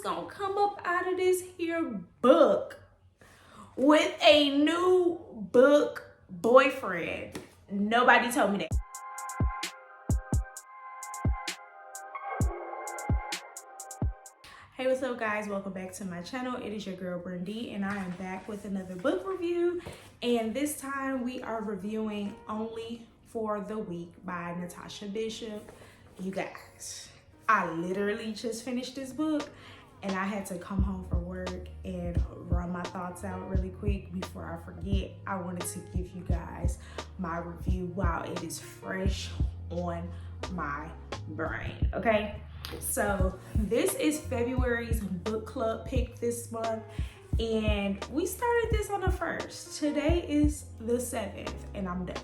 was gonna come up out of this here book with a new book boyfriend. Nobody told me that. Hey, what's up guys? Welcome back to my channel. It is your girl Brandy and I am back with another book review, and this time we are reviewing Only for the Week by Natasha Bishop. You guys, I literally just finished this book and I had to come home from work and run my thoughts out really quick before I forget. I wanted to give you guys my review while it is fresh on my brain, okay? So this is February's book club pick this month, and we started this on the 1st. Today is the 7th and I'm done.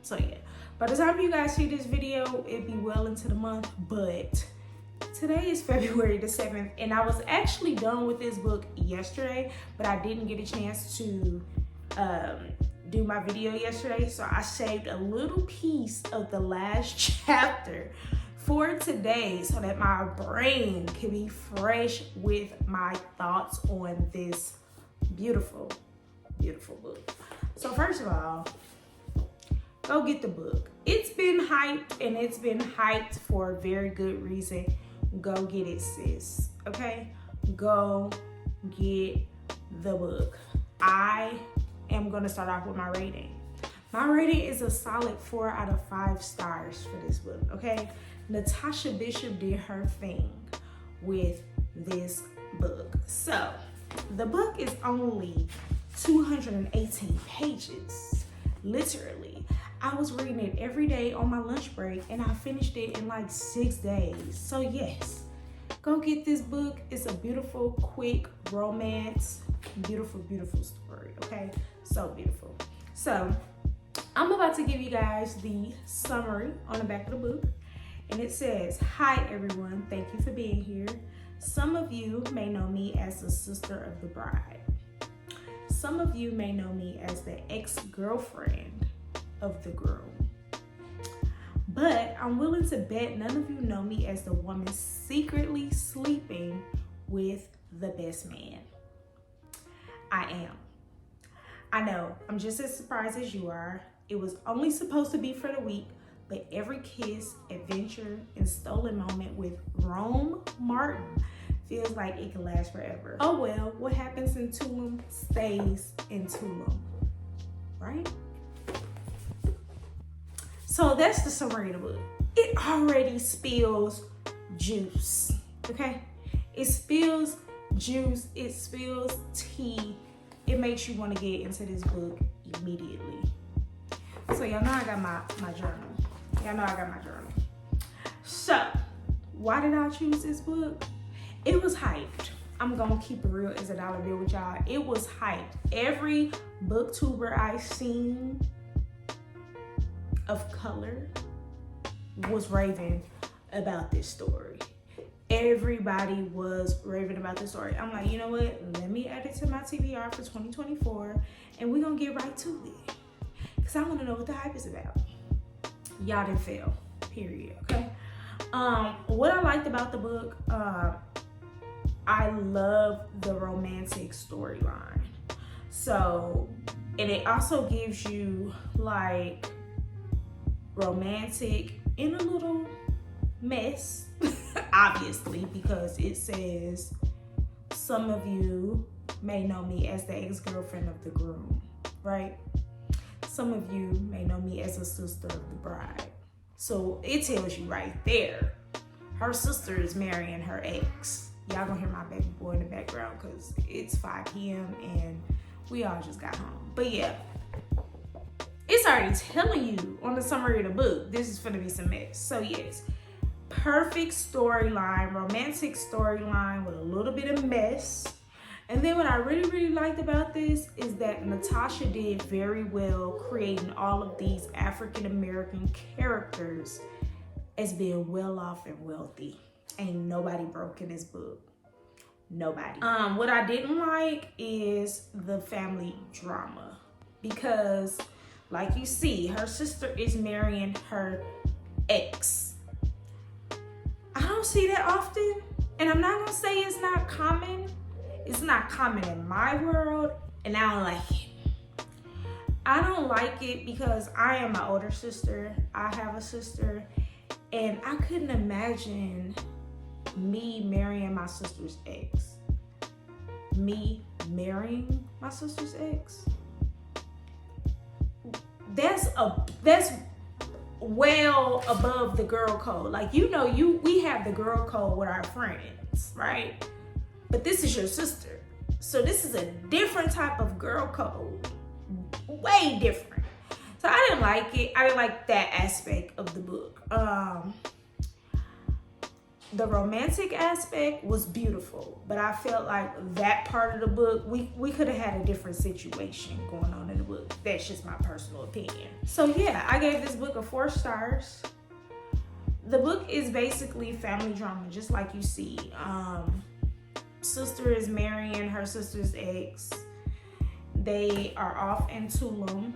So yeah, by the time you guys see this video, it'd be well into the month, but today is February the 7th and I was actually done with this book yesterday, but I didn't get a chance to do my video yesterday, so I saved a little piece of the last chapter for today so that my brain can be fresh with my thoughts on this beautiful, beautiful book. So first of all, go get the book. It's been hyped, and it's been hyped for a very good reason. Go get it, sis, okay? Go get the book. I am gonna start off with my rating. My rating is a solid 4 out of 5 stars for this book, okay? Natasha Bishop did her thing with this book. So the book is only 218 pages, literally. I was reading it every day on my lunch break and I finished it in like 6 days. So yes, go get this book. It's a beautiful, quick romance, beautiful, beautiful story, okay? So beautiful. So I'm about to give you guys the summary on the back of the book. And it says, "Hi everyone, thank you for being here. Some of you may know me as the sister of the bride. Some of you may know me as the ex-girlfriend of the groom. But I'm willing to bet none of you know me as the woman secretly sleeping with the best man. I am. I know, I'm just as surprised as you are. It was only supposed to be for the week, but every kiss, adventure, and stolen moment with Rome Martin feels like it can last forever. Oh well, what happens in Tulum stays in Tulum, right?" So that's the summary of the book. It already spills juice, okay? It spills juice, it spills tea. It makes you want to get into this book immediately. So y'all know I got my journal. Y'all know I got my journal. So, why did I choose this book? It was hyped. I'm gonna keep it real as a dollar bill with y'all. It was hyped. Every booktuber I seen of color was raving about this story. Everybody was raving about this story. I'm like, you know what? Let me add it to my TBR for 2024 and we're gonna get right to it. Because I want to know what the hype is about. Y'all didn't fail, period, okay? What I liked about the book, I love the romantic storyline. So, and it also gives you like romantic in a little mess, obviously, because it says, some of you may know me as the ex-girlfriend of the groom, right? Some of you may know me as a sister of the bride. So it tells you right there, her sister is marrying her ex. Y'all gonna hear my baby boy in the background because it's 5 p.m. and we all just got home. But yeah, it's already telling you on the summary of the book, this is gonna be some mess. So yes, perfect storyline, romantic storyline with a little bit of mess. And then what I really, really liked about this is that Natasha did very well creating all of these African-American characters as being well off and wealthy. Ain't nobody broke in this book. Nobody. What I didn't like is the family drama, because like you see, her sister is marrying her ex. I don't see that often. And I'm not gonna say it's not common. It's not common in my world, and I don't like it. I don't like it because I am my older sister. I have a sister, and I couldn't imagine me marrying my sister's ex. Me marrying my sister's ex. That's well above the girl code. Like, we have the girl code with our friends, right? But this is your sister. So this is a different type of girl code. Way different. So I didn't like it. I didn't like that aspect of the book. The romantic aspect was beautiful, but I felt like that part of the book, we could have had a different situation going on in the book. That's just my personal opinion. So yeah, I gave this book a 4 stars. The book is basically family drama, just like you see. Sister is marrying her sister's ex. They are off in Tulum.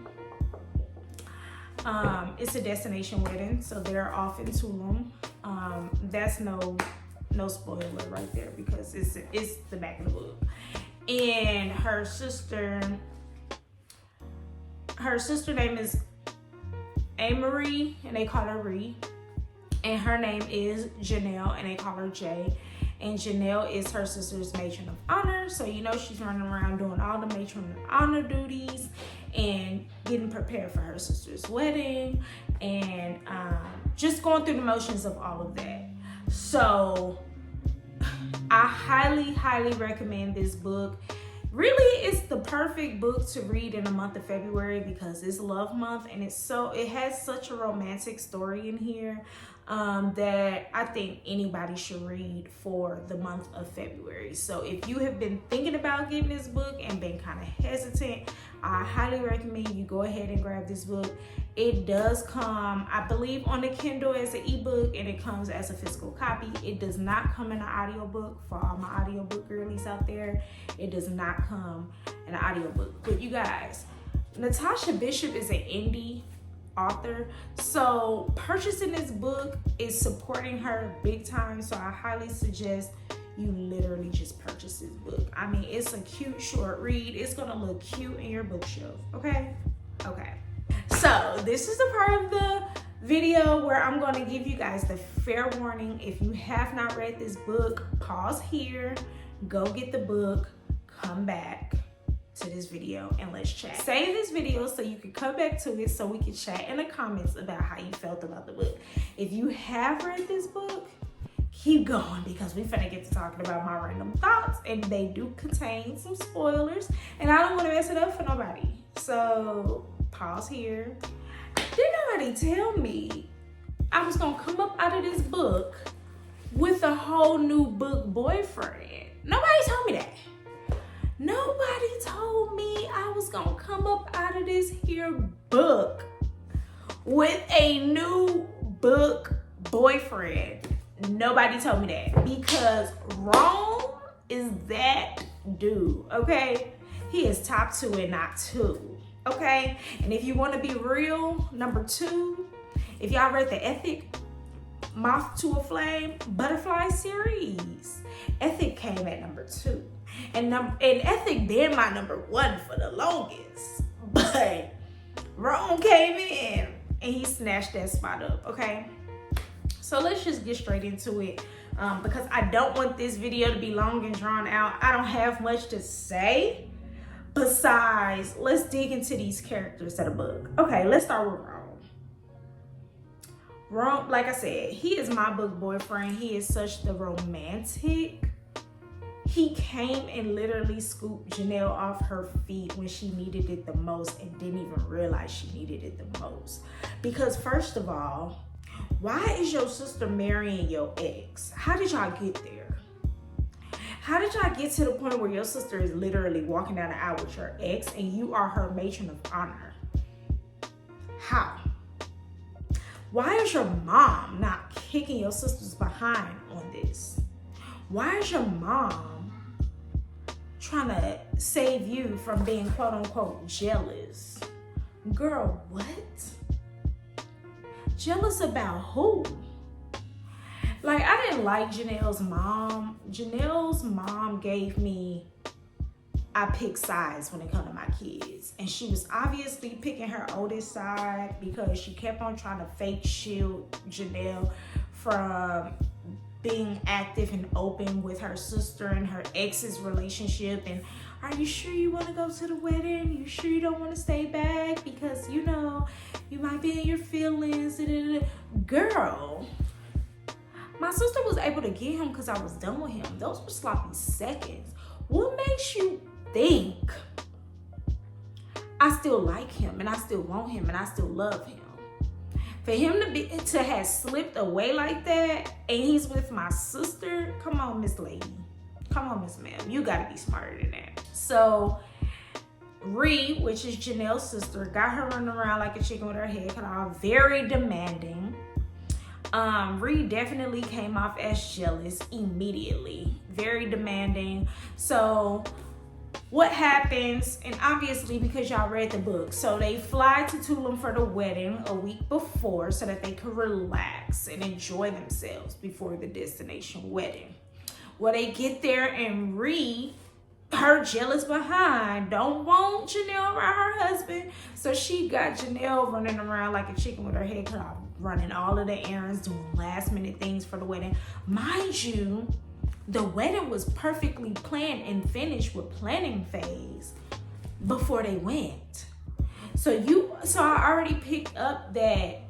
It's a destination wedding, so they're off in Tulum. That's no spoiler right there because it's the back of the book. And her sister name is Amory, and they call her Ree. And her name is Janelle, and they call her Jay. And Janelle is her sister's matron of honor. So, she's running around doing all the matron of honor duties and getting prepared for her sister's wedding and just going through the motions of all of that. So, I highly, highly recommend this book. Really, it's the perfect book to read in the month of February because it's love month, and it has such a romantic story in here that I think anybody should read for the month of February. So if you have been thinking about getting this book and been kind of hesitant, I highly recommend you go ahead and grab this book. It does come, I believe, on the Kindle as an ebook, and it comes as a physical copy. It does not come in an audiobook. For all my audiobook girlies out there, it does not come in an audiobook. But you guys, Natasha Bishop is an indie author, so purchasing this book is supporting her big time. So I highly suggest you literally just purchase this book. I mean, it's a cute short read. It's gonna look cute in your bookshelf. Okay. So this is the part of the video where I'm going to give you guys the fair warning. If you have not read this book, pause here, go get the book, come back to this video, and let's chat. Save this video so you can come back to it so we can chat in the comments about how you felt about the book. If you have read this book, keep going because we finna get to talking about my random thoughts, and they do contain some spoilers, and I don't want to mess it up for nobody. So pause here. Didn't nobody tell me I was gonna come up out of this book with a whole new book boyfriend. Nobody told me that. Nobody told me I was gonna come up out of this here book with a new book boyfriend. Nobody told me that because Rome is that dude, okay? He is top 2 and not 2, okay? And if you want to be real, number 2, if y'all read the Ethic Moth to a Flame Butterfly series, Ethic came at number 2. And Ethic been my number 1 for the longest. But Rome came in and he snatched that spot up, okay? So let's just get straight into it because I don't want this video to be long and drawn out. I don't have much to say besides let's dig into these characters of the book. Okay, let's start with Rome. Rome, like I said, he is my book boyfriend. He is such the romantic. He came and literally scooped Janelle off her feet when she needed it the most and didn't even realize she needed it the most. Because first of all, why is your sister marrying your ex? How did y'all get there? How did y'all get to the point where your sister is literally walking down the aisle with your ex and you are her matron of honor? How? Why is your mom not kicking your sisters behind on this? Why is your mom trying to save you from being quote unquote jealous? Girl, what? Jealous about who? Like, I didn't like Janelle's mom. Janelle's mom gave me, I pick sides when it comes to my kids. And she was obviously picking her oldest side because she kept on trying to fake shield Janelle from being active and open with her sister and her ex's relationship. And are you sure you want to go to the wedding? You sure you don't want to stay back? Because, you know, you might be in your feelings. Girl, my sister was able to get him because I was done with him. Those were sloppy seconds. What makes you think I still like him and I still want him and I still love him? For him to have slipped away like that and he's with my sister, come on, Miss Lady. Come on, Miss Ma'am. You gotta be smarter than that. So Ree, which is Janelle's sister, got her running around like a chicken with her head cut off, very demanding. Ree definitely came off as jealous immediately, very demanding. So what happens, and obviously because y'all read the book, so they fly to Tulum for the wedding a week before so that they could relax and enjoy themselves before the destination wedding. Well, they get there and Ree, her jealous behind, don't want Janelle around her husband. So she got Janelle running around like a chicken with her head cut off, running all of the errands, doing last minute things for the wedding. Mind you, the wedding was perfectly planned and finished with planning phase before they went. So I already picked up that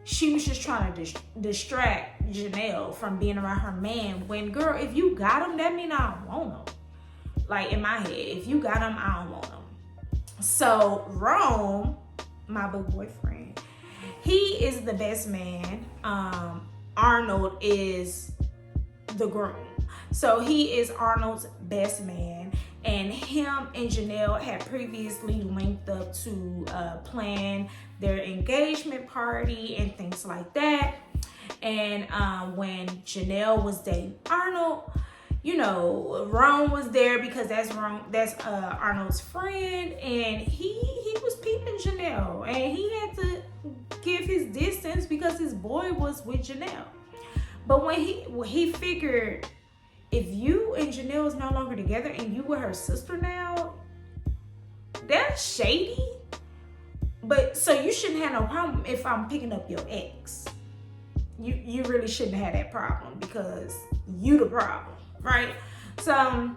she was just trying to distract Janelle from being around her man. When, girl, if you got him, that mean I don't want him. Like, in my head, if you got him, I don't want him. So Rome, my boo boyfriend, he is the best man. Arnold is the groom. So he is Arnold's best man, and him and Janelle had previously linked up to plan their engagement party and things like that. And when Janelle was dating Arnold, you know, Rome was there because that's Arnold's friend, and he was peeping Janelle, and he had to give his distance because his boy was with Janelle. But when he figured, if you and Janelle is no longer together and you with her sister now, that's shady. But so you shouldn't have no problem if I'm picking up your ex. You really shouldn't have that problem because you the problem, right? So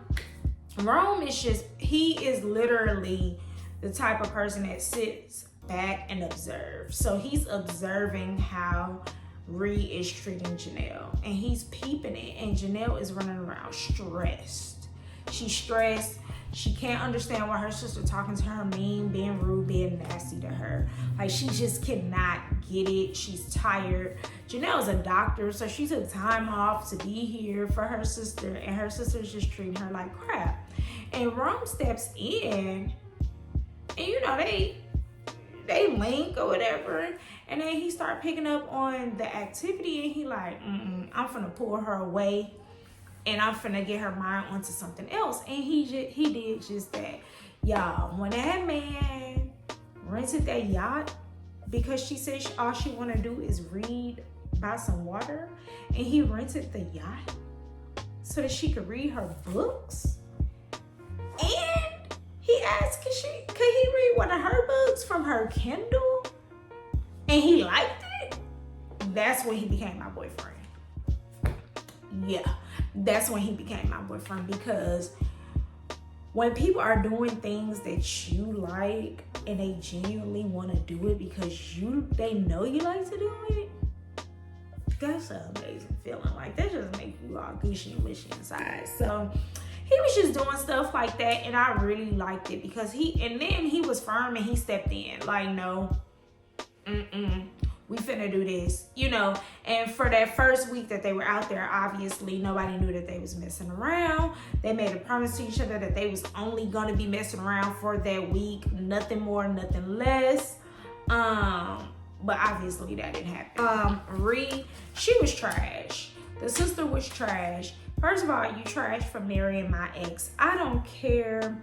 Rome is he is literally the type of person that sits back and observes. So he's observing how Ree is treating Janelle, and he's peeping it, and Janelle is running around stressed. She's stressed. She can't understand why her sister talking to her mean, being rude, being nasty to her. Like, she just cannot get it. She's tired. Janelle's a doctor, so she took time off to be here for her sister, and her sister's just treating her like crap. And Rome steps in, and you know, they link or whatever, and then he start picking up on the activity, and he like, I'm finna pull her away, and I'm finna get her mind onto something else. And he did just that. Y'all, when that man rented that yacht because she said all she wanna do is read by some water, and he rented the yacht so that she could read her books, and he asked could he read one of her books from her Kindle, and he liked it. That's when he became my boyfriend. Yeah, that's when he became my boyfriend, because when people are doing things that you like and they genuinely want to do it because they know you like to do it, that's an amazing feeling. Like, that just makes you all gushy and mushy inside. So he was just doing stuff like that, and I really liked it because then he was firm and he stepped in. Like, no, we finna do this, you know. And for that first week that they were out there, obviously nobody knew that they was messing around. They made a promise to each other that they was only gonna be messing around for that week, nothing more, nothing less. But obviously that didn't happen. Ree, she was trash. The sister was trash. First of all, you trash for marrying my ex. I don't care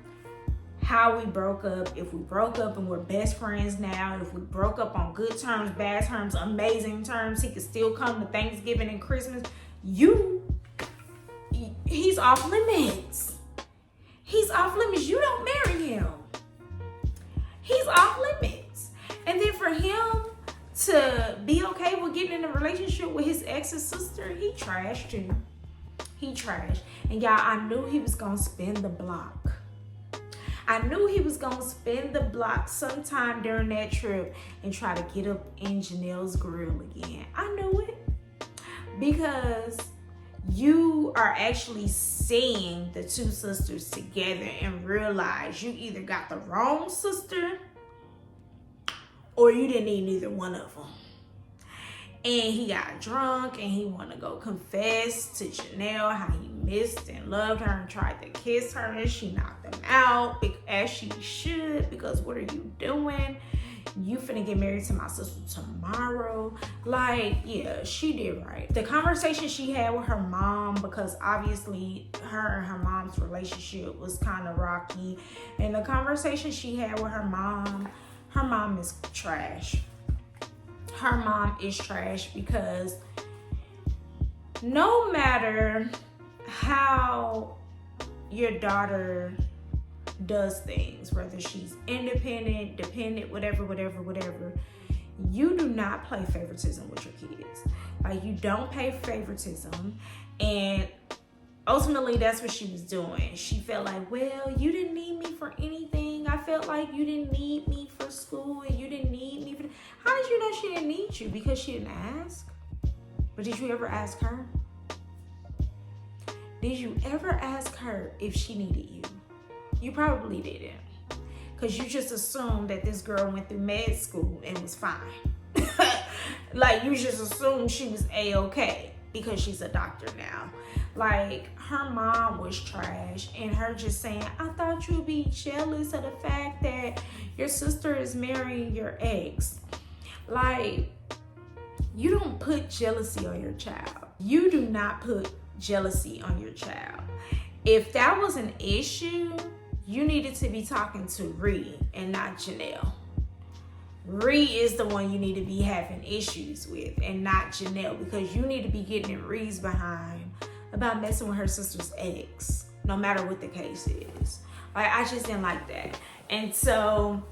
how we broke up, if we broke up and we're best friends now, if we broke up on good terms, bad terms, amazing terms, he could still come to Thanksgiving and Christmas. He's off limits. He's off limits. You don't marry him. He's off limits. And then for him to be okay with getting in a relationship with his ex's sister, he trashed too. He trashed. And y'all, I knew he was gonna spin the block. I knew he was gonna spin the block sometime during that trip and try to get up in Janelle's grill again. I knew it. Because you are actually seeing the two sisters together and realize you either got the wrong sister or you didn't need neither one of them. And he got drunk and he wanted to go confess to Janelle how he missed and loved her and tried to kiss her, and she knocked him out, as she should, because what are you doing? You finna get married to my sister tomorrow. Like, yeah, she did right. The conversation she had with her mom, because obviously her and her mom's relationship was kind of rocky, and the conversation she had with her mom is trash. Her mom is trash, because no matter how your daughter does things, whether she's independent, dependent, whatever, you do not play favoritism with your kids. Like, you don't play favoritism. And ultimately that's what she was doing. She felt like, well, you didn't need me for anything. I felt like you didn't need me for school, and you didn't need me for... How did you know she didn't need you? Because she didn't ask? But did you ever ask her? Did you ever ask her if she needed you? You probably didn't. Because you just assumed that this girl went through med school and was fine. Like, you just assumed she was A-okay because she's a doctor now. Like, her mom was trash, and her just saying, I thought you'd be jealous of the fact that your sister is marrying your ex. Like, you don't put jealousy on your child. You do not put jealousy on your child. If that was an issue, you needed to be talking to Ree and not Janelle. Ree is the one you need to be having issues with, and not Janelle, because you need to be getting in Ree's behind about messing with her sister's ex, no matter what the case is. Like, I just didn't like that. And so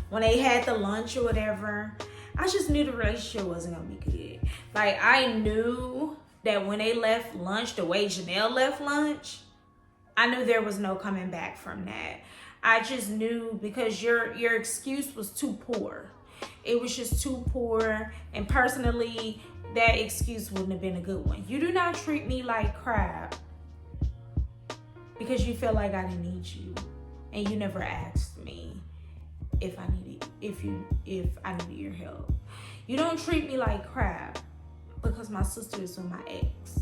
when they had the lunch or whatever, I just knew the relationship wasn't gonna be good. Like, I knew that when they left lunch, the way Janelle left lunch, I knew there was no coming back from that. I just knew, because your excuse was too poor. It was just too poor. And personally, that excuse wouldn't have been a good one. You do not treat me like crap because you feel like I didn't need you, and you never asked me if I needed your help. You don't treat me like crap because my sister is with my ex.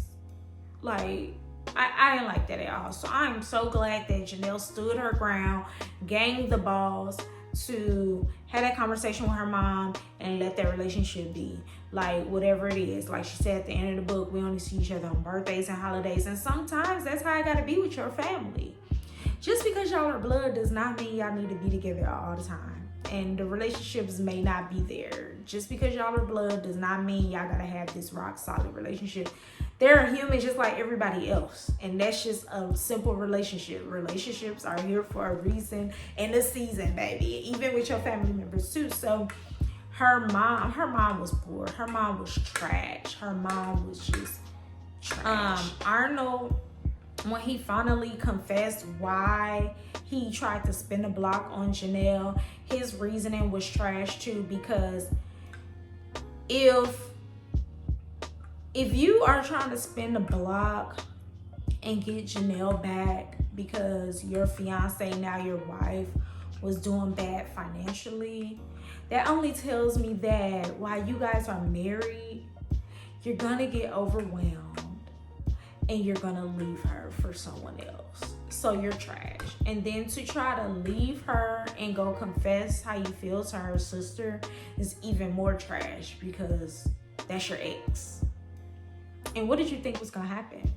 Like, I didn't like that at all. So I'm so glad that Janelle stood her ground, gained the balls to have that conversation with her mom and let that relationship be. Like, whatever it is. Like she said at the end of the book, we only see each other on birthdays and holidays. And sometimes that's how I gotta be with your family. Just because y'all are blood does not mean y'all need to be together all the time. And the relationships may not be there. Just because y'all are blood does not mean y'all gotta have this rock solid relationship. They're humans just like everybody else. And that's just a simple relationship. Relationships are here for a reason and a season, baby. Even with your family members too. So her mom was poor. Her mom was trash. Her mom was just trash. Arnold, when he finally confessed why he tried to spin the block on Janelle, his reasoning was trash too, because if you are trying to spin the block and get Janelle back because your fiance, now your wife, was doing bad financially, that only tells me that while you guys are married, you're gonna get overwhelmed and you're gonna leave her for someone else. So you're trash. And then to try to leave her and go confess how you feel to her sister is even more trash, because that's your ex. And what did you think was gonna happen?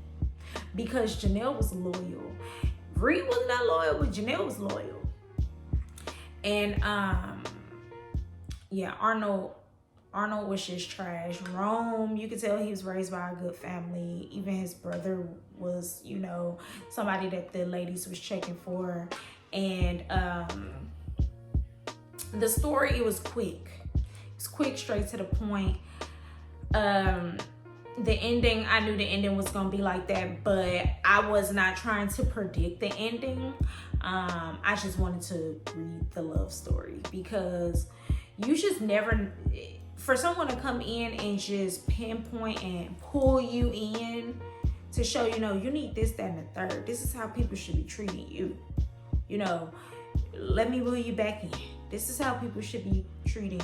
Because Janelle was loyal. Reed was not loyal, but Janelle was loyal. And yeah, Arnold was just trash. Rome, you could tell he was raised by a good family. Even his brother was, you know, somebody that the ladies was checking for. And the story, it was quick. It's quick, straight to the point. The ending, I knew the ending was gonna be like that, but I was not trying to predict the ending. I just wanted to read the love story, because you just never, for someone to come in and just pinpoint and pull you in to show, you know, you need this, that, and the third. This is how people should be treating you. You know, let me pull you back in. This is how people should be treating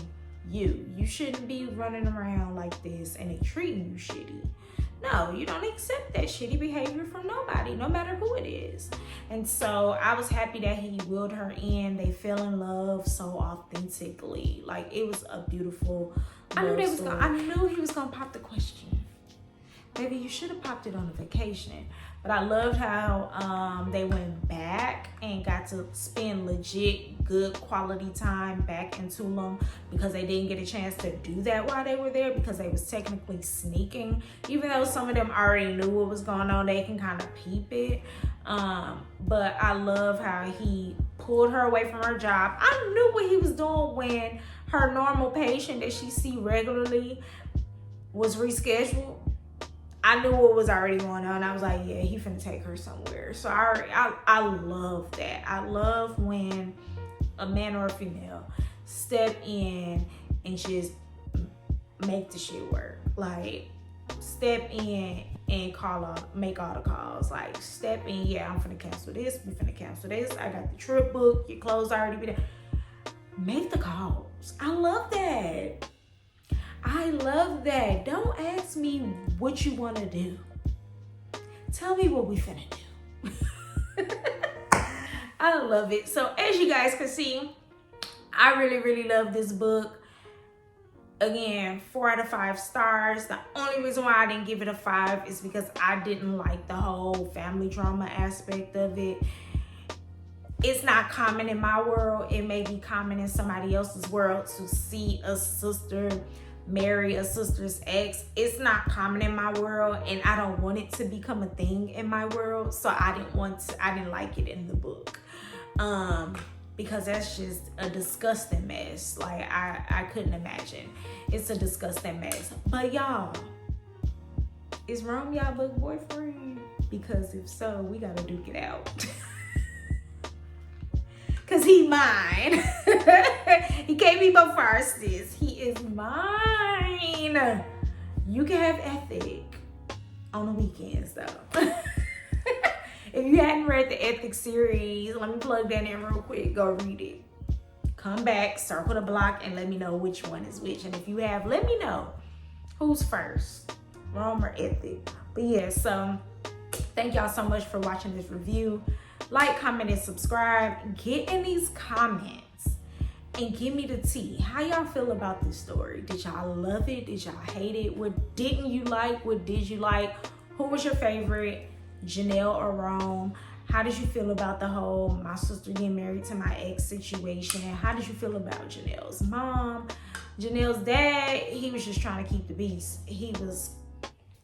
you. You shouldn't be running around like this and they treating you shitty. No, you don't accept that shitty behavior from nobody, no matter who it is. And so I was happy that he willed her in. They fell in love so authentically. Like, it was a beautiful I knew he was gonna pop the question. Baby, you should have popped it on a vacation. But I loved how they went back and got to spend legit good quality time back in Tulum, because they didn't get a chance to do that while they were there, because they was technically sneaking. Even though some of them already knew what was going on, they can kind of peep it. But I love how he pulled her away from her job. I knew what he was doing when her normal patient that she see regularly was rescheduled. I knew what was already going on. I was like, yeah, he finna take her somewhere. So I love that. I love when a man or a female step in and just make the shit work. Like, step in and make all the calls. Like, step in, yeah, I'm finna cancel this. We finna cancel this. I got the trip booked. Your clothes already be there. Make the calls. I love that. I love that. Don't ask me what you want to do. Tell me what we finna do. I love it. So as you guys can see, I really, really love this book. Again, 4 out of 5 stars. The only reason why I didn't give it a 5 is because I didn't like the whole family drama aspect of it. It's not common in my world. It may be common in somebody else's world to see a sister marry a sister's ex. It's not common in my world, and I don't want it to become a thing in my world. So I didn't like it in the book. Because that's just a disgusting mess. Like, I couldn't imagine. It's a disgusting mess. But y'all, is Rome y'all book boyfriend? Because if so, we gotta duke it out. Cause he mine. He can't be my fastest. He is mine. You can have Ethic on the weekends though. If you hadn't read the Ethic series, let me plug that in real quick. Go read it. Come back, circle the block, and let me know which one is which. And if you have, let me know who's first, Rome or Ethic. But yeah, so thank y'all so much for watching this review. Like, comment, and subscribe. Get in these comments and give me the tea. How y'all feel about this story? Did y'all love it? Did y'all hate it? What didn't you like? What did you like? Who was your favorite, Janelle or Rome? How did you feel about the whole my sister getting married to my ex situation? How did you feel about Janelle's mom? Janelle's dad, he was just trying to keep the peace. He was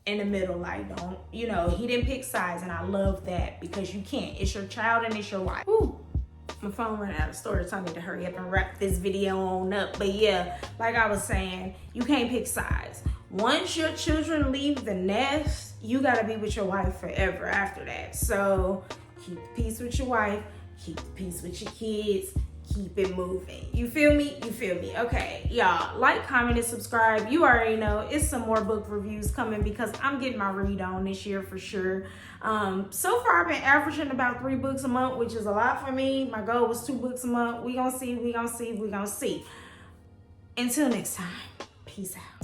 in the middle, like, don't, you know, he didn't pick sides, and I love that, because you can't. It's your child and it's your wife. Ooh, my phone ran out of storage, so I need to hurry up and wrap this video on up. But yeah, like I was saying, you can't pick sides. Once your children leave the nest, you gotta be with your wife forever after that. So keep the peace with your wife, keep the peace with your kids, keep it moving. You feel me? You feel me? Okay, y'all, like, comment, and subscribe. You already know it's some more book reviews coming, because I'm getting my read on this year for sure. So far I've been averaging about 3 books a month, which is a lot for me. My goal was 2 books a month. We gonna see. Until next time, peace out.